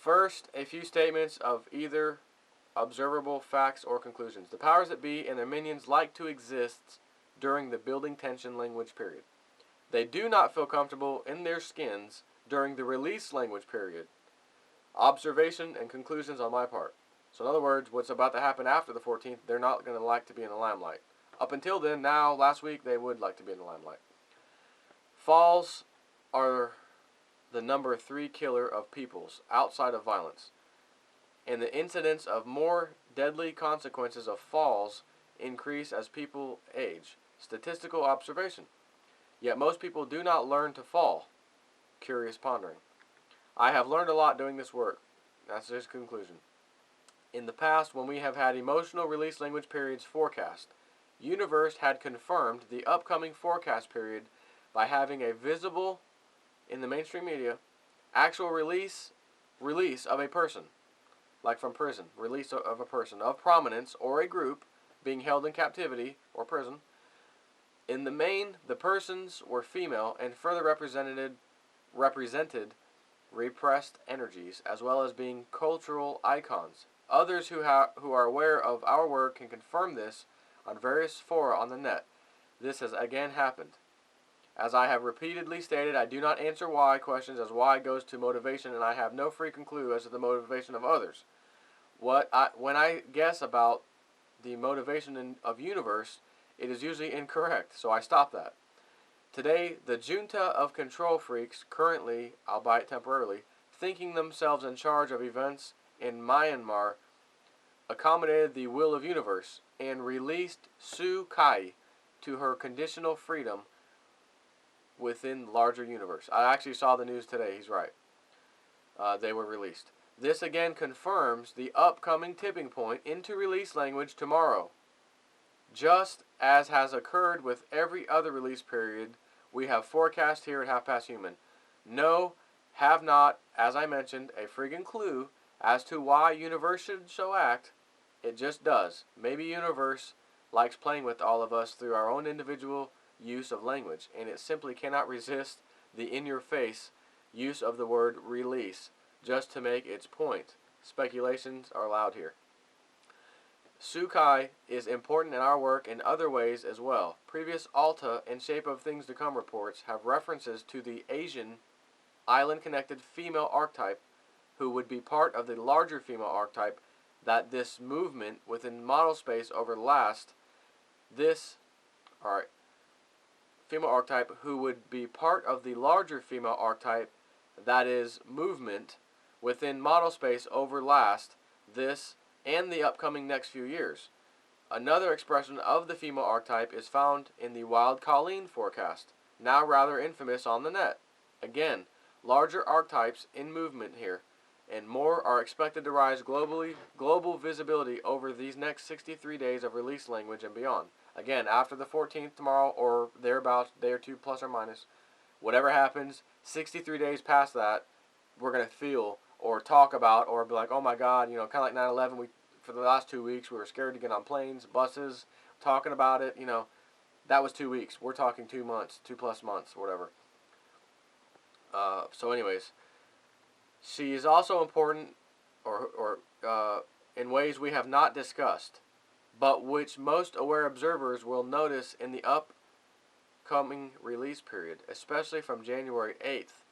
First, a few statements of either observable facts or conclusions. The powers that be and their minions like to exist during the building tension language period. They do not feel comfortable in their skins during the release language period. Observation and conclusions on my part. So in other words, what's about to happen after the 14th, they're not going to like to be in the limelight. Up until then, now, last week, they would like to be in the limelight. Falls are the number 3 killer of peoples outside of violence, and the incidence of more deadly consequences of falls increase as people age. Statistical observation. Yet most people do not learn to fall. Curious pondering. I have learned a lot doing this work. That's his conclusion. In the past, when we have had emotional release language periods forecast, Universe had confirmed the upcoming forecast period by having a visible, in the mainstream media, actual release of a person, like from prison, release of a person of prominence or a group being held in captivity or prison. In the main, the persons were female and further represented repressed energies, as well as being cultural icons. Others who are aware of our work can confirm this on various fora on the net. This has again happened. As I have repeatedly stated, I do not answer why questions, as why goes to motivation, and I have no freaking clue as to the motivation of others. When I guess about the motivation of Universe, it is usually incorrect, so I stop that. Today, the junta of control freaks, currently, albeit temporarily, thinking themselves in charge of events in Myanmar, accommodated the will of Universe and released Sue Kai to her conditional freedom within larger universe. I actually saw the news today. He's right. They were released. This again confirms the upcoming tipping point into release language tomorrow. Just as has occurred with every other release period, we have forecast here at Half Past Human. No, have not, as I mentioned, a friggin' clue as to why Universe should so act. It just does. Maybe Universe likes playing with all of us through our own individual use of language, and it simply cannot resist the in-your-face use of the word release just to make its point. Speculations are allowed here. Sukai is important in our work in other ways as well. Previous Alta and Shape of Things to Come reports have references to the Asian island-connected female archetype who would be part of the larger female archetype that this movement within model space overlasts. Female archetype who would be part of the larger female archetype that is movement within model space overlast this and the upcoming next few years. Another expression of the female archetype is found in the Wild Colleen forecast, now rather infamous on the net. Again, larger archetypes in movement here, and more are expected to rise global visibility over these next 63 days of release language and beyond. Again, after the 14th tomorrow or thereabouts, day or two plus or minus, whatever happens, 63 days past that, we're going to feel or talk about or be like, oh my God, kind of like 9/11, for the last 2 weeks, we were scared to get on planes, buses, talking about it, that was 2 weeks. We're talking 2 months, 2+ months, whatever. So anyways, she is also important or in ways we have not discussed, but which most aware observers will notice in the upcoming release period, especially from January 8th,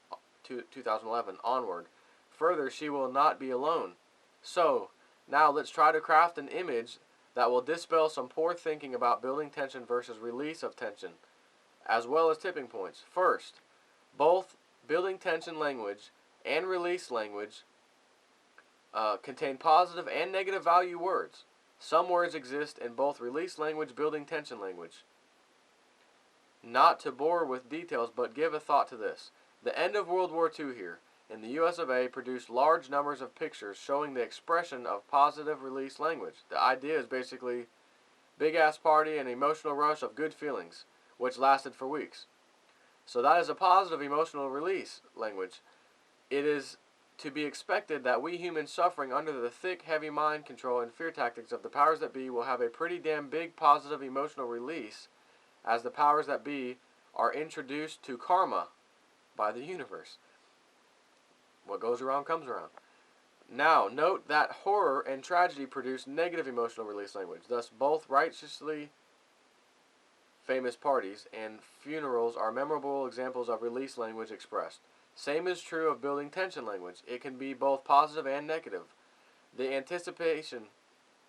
2011 onward. Further, she will not be alone. So, now let's try to craft an image that will dispel some poor thinking about building tension versus release of tension, as well as tipping points. First, both building tension language and release language contain positive and negative value words. Some words exist in both release language, building tension language. Not to bore with details, but give a thought to this. The end of World War II here, in the US of A, produced large numbers of pictures showing the expression of positive release language. The idea is basically big-ass party and emotional rush of good feelings, which lasted for weeks. So that is a positive emotional release language. It is to be expected that we humans suffering under the thick, heavy mind control and fear tactics of the powers that be will have a pretty damn big positive emotional release as the powers that be are introduced to karma by the universe. What goes around comes around. Now, note that horror and tragedy produce negative emotional release language. Thus, both righteously famous parties and funerals are memorable examples of release language expressed. Same is true of building tension language. It can be both positive and negative. The anticipation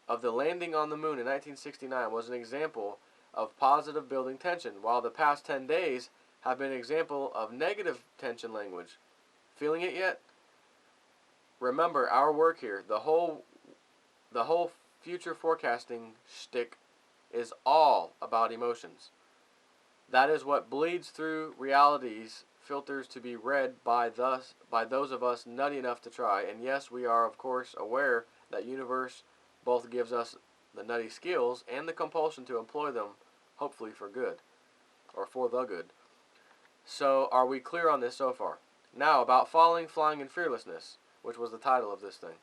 of the landing on the moon in 1969 was an example of positive building tension, while the past 10 days have been an example of negative tension language. Feeling it yet? Remember our work here. The whole future forecasting shtick is all about emotions. That is what bleeds through reality's filters to be read by those of us nutty enough to try. And yes, we are of course aware that universe both gives us the nutty skills and the compulsion to employ them, hopefully for good, or for the good. So are we clear on this so far? Now about falling, flying, and fearlessness, which was the title of this thing.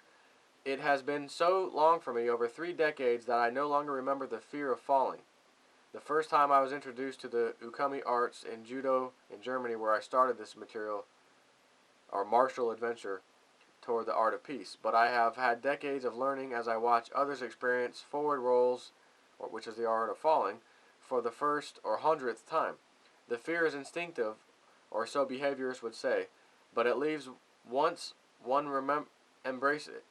It has been so long for me, over 3 decades, that I no longer remember the fear of falling. The first time I was introduced to the ukemi arts in judo in Germany, where I started this material, or martial adventure toward the art of peace. But I have had decades of learning as I watch others experience forward rolls, which is the art of falling, for the first or 100th time. The fear is instinctive, or so behaviorists would say, but it leaves once one embraces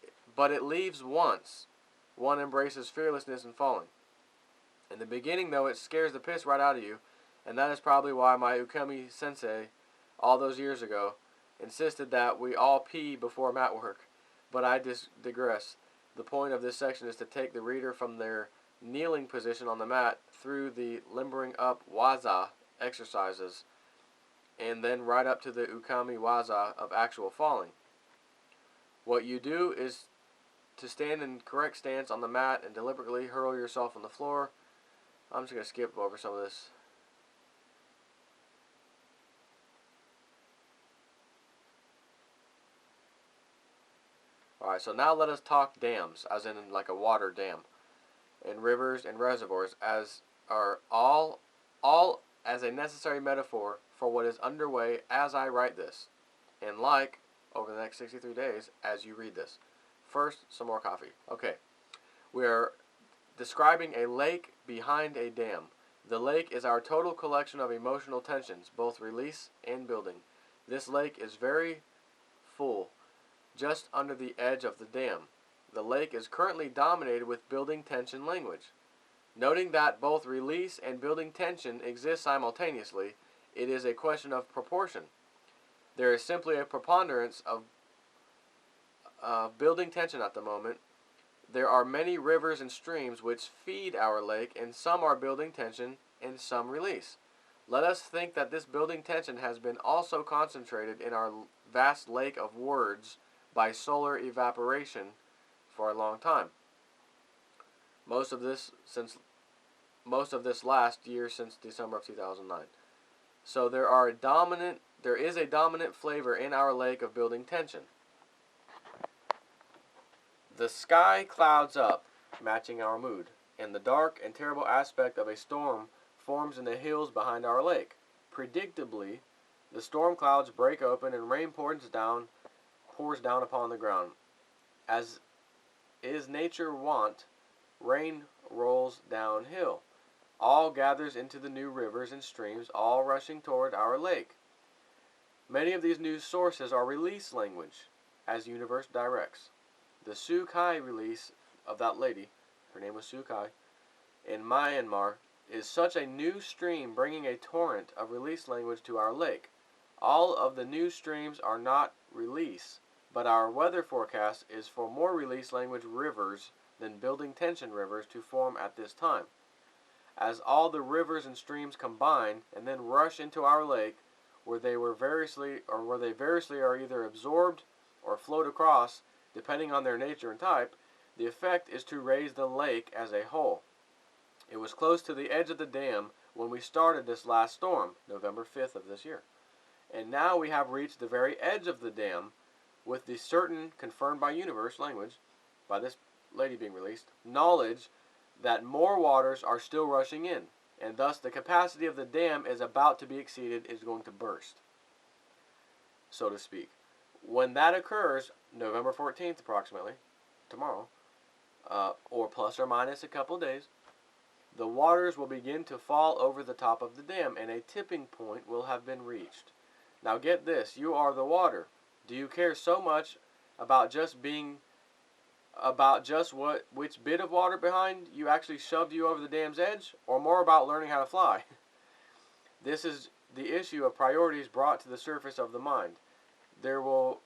fearlessness in falling. In the beginning, though, it scares the piss right out of you, and that is probably why my ukemi sensei, all those years ago, insisted that we all pee before mat work. But I digress. The point of this section is to take the reader from their kneeling position on the mat through the limbering up waza exercises, and then right up to the ukemi waza of actual falling. What you do is to stand in correct stance on the mat and deliberately hurl yourself on the floor. I'm just going to skip over some of this. Alright, so now let us talk dams, as in like a water dam, and rivers and reservoirs, as are all as a necessary metaphor for what is underway as I write this, and like over the next 63 days as you read this. First, some more coffee. Okay, we are describing a lake behind a dam. The lake is our total collection of emotional tensions, both release and building. This lake is very full, just under the edge of the dam. The lake is currently dominated with building tension language. Noting that both release and building tension exist simultaneously, it is a question of proportion. There is simply a preponderance of building tension at the moment. There are many rivers and streams which feed our lake, and some are building tension and some release. Let us think that this building tension has been also concentrated in our vast lake of words by solar evaporation for a long time. Most of this last year since December of 2009. So there is a dominant flavor in our lake of building tension. The sky clouds up, matching our mood, and the dark and terrible aspect of a storm forms in the hills behind our lake. Predictably, the storm clouds break open and rain pours down upon the ground. As is nature wont, rain rolls downhill. All gathers into the new rivers and streams, all rushing toward our lake. Many of these new sources are release language, as universe directs. The Sukai release of that lady, her name was Sukai, in Myanmar, is such a new stream bringing a torrent of release language to our lake. All of the new streams are not release, but our weather forecast is for more release language rivers than building tension rivers to form at this time. As all the rivers and streams combine and then rush into our lake, where they variously are either absorbed or float across, depending on their nature and type, the effect is to raise the lake as a whole. It was close to the edge of the dam when we started this last storm, November 5th of this year. And now we have reached the very edge of the dam with the certain, confirmed by universe language, by this lady being released, knowledge that more waters are still rushing in, and thus the capacity of the dam is about to be exceeded, is going to burst, so to speak. When that occurs, November 14th approximately, tomorrow, or plus or minus a couple days, the waters will begin to fall over the top of the dam, and a tipping point will have been reached. Now get this, you are the water. Do you care so much about just which bit of water behind you actually shoved you over the dam's edge, or more about learning how to fly? This is the issue of priorities brought to the surface of the mind. There will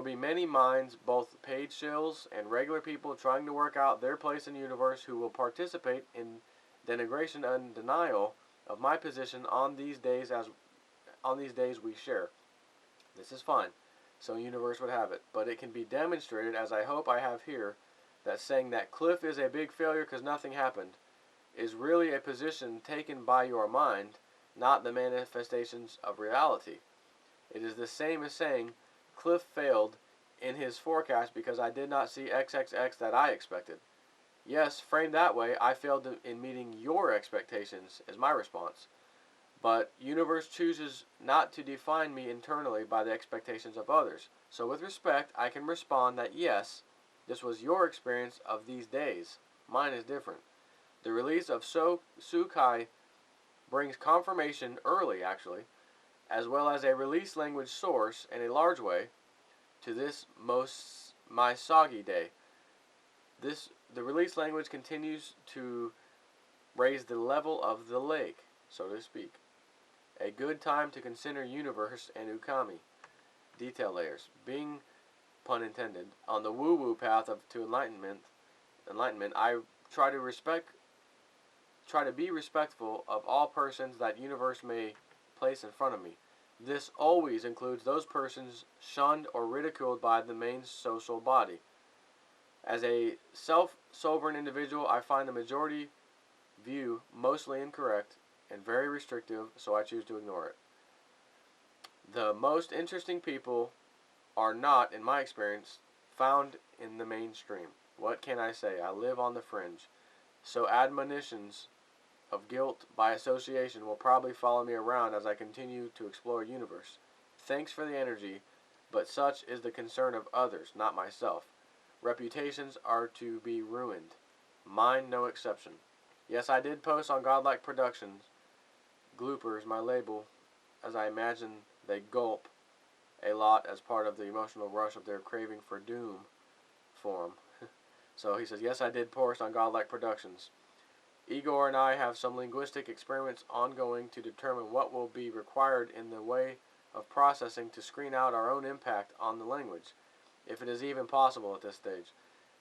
be many minds, both paid shills and regular people, trying to work out their place in the universe, who will participate in denigration and denial of my position on these days we share. This is fine, so the universe would have it, but it can be demonstrated, as I hope I have here, that saying that Clif is a big failure because nothing happened is really a position taken by your mind, not the manifestations of reality. It is the same as saying Clif failed in his forecast because I did not see XXX that I expected. Yes, framed that way, I failed in meeting your expectations, is my response. But universe chooses not to define me internally by the expectations of others. So with respect, I can respond that yes, this was your experience of these days. Mine is different. The release of Sukai brings confirmation early, actually, as well as a release language source in a large way to this my soggy day. The release language continues to raise the level of the lake, so to speak. A good time to consider universe and ukami detail layers, being, pun intended, on the woo-woo path to enlightenment. I try to be respectful of all persons that universe may place in front of me. This always includes those persons shunned or ridiculed by the main social body. As a self-sovereign individual, I find the majority view mostly incorrect and very restrictive, so I choose to ignore it. The most interesting people are not, in my experience, found in the mainstream. What can I say? I live on the fringe. So admonitions of guilt by association will probably follow me around as I continue to explore universe. Thanks for the energy, but such is the concern of others, not myself. Reputations are to be ruined. Mine no exception. Yes, I did post on Godlike Productions, Gloopers, my label, as I imagine they gulp a lot as part of the emotional rush of their craving for doom form. So he says, yes, I did post on Godlike Productions. Igor and I have some linguistic experiments ongoing to determine what will be required in the way of processing to screen out our own impact on the language, if it is even possible at this stage.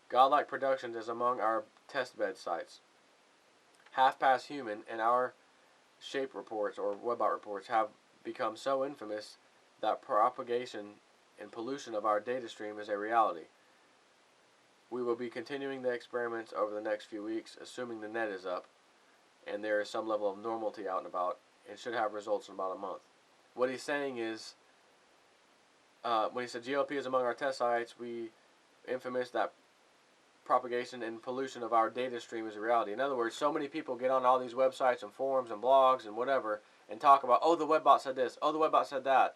Godlike Productions is among our testbed sites. Half Past Human and our shape reports or webbot reports have become so infamous that propagation and pollution of our data stream is a reality. We will be continuing the experiments over the next few weeks, assuming the net is up and there is some level of normality out and about, and should have results in about a month. What he's saying is, when he said GLP is among our test sites, we infamous that propagation and pollution of our data stream is a reality. In other words, so many people get on all these websites and forums and blogs and whatever and talk about, oh, the webbot said this, oh, the webbot said that.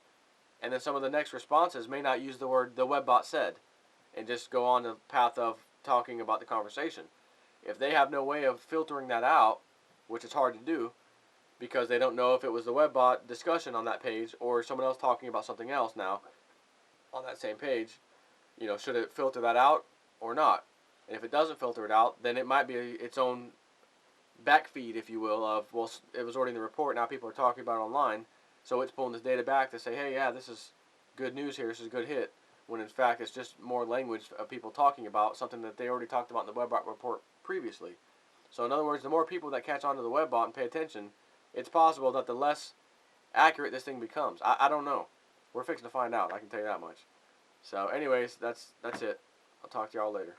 And then some of the next responses may not use the word the webbot said and just go on the path of talking about the conversation. If they have no way of filtering that out, which is hard to do, because they don't know if it was the webbot discussion on that page or someone else talking about something else now on that same page, should it filter that out or not? And if it doesn't filter it out, then it might be its own backfeed, if you will, of, well, it was already in the report, now people are talking about it online, so it's pulling this data back to say, hey, yeah, this is good news here, this is a good hit, when in fact it's just more language of people talking about something that they already talked about in the webbot report previously. So in other words, the more people that catch on to the webbot and pay attention, it's possible that the less accurate this thing becomes. I don't know. We're fixing to find out, I can tell you that much. So anyways, that's it. I'll talk to y'all later.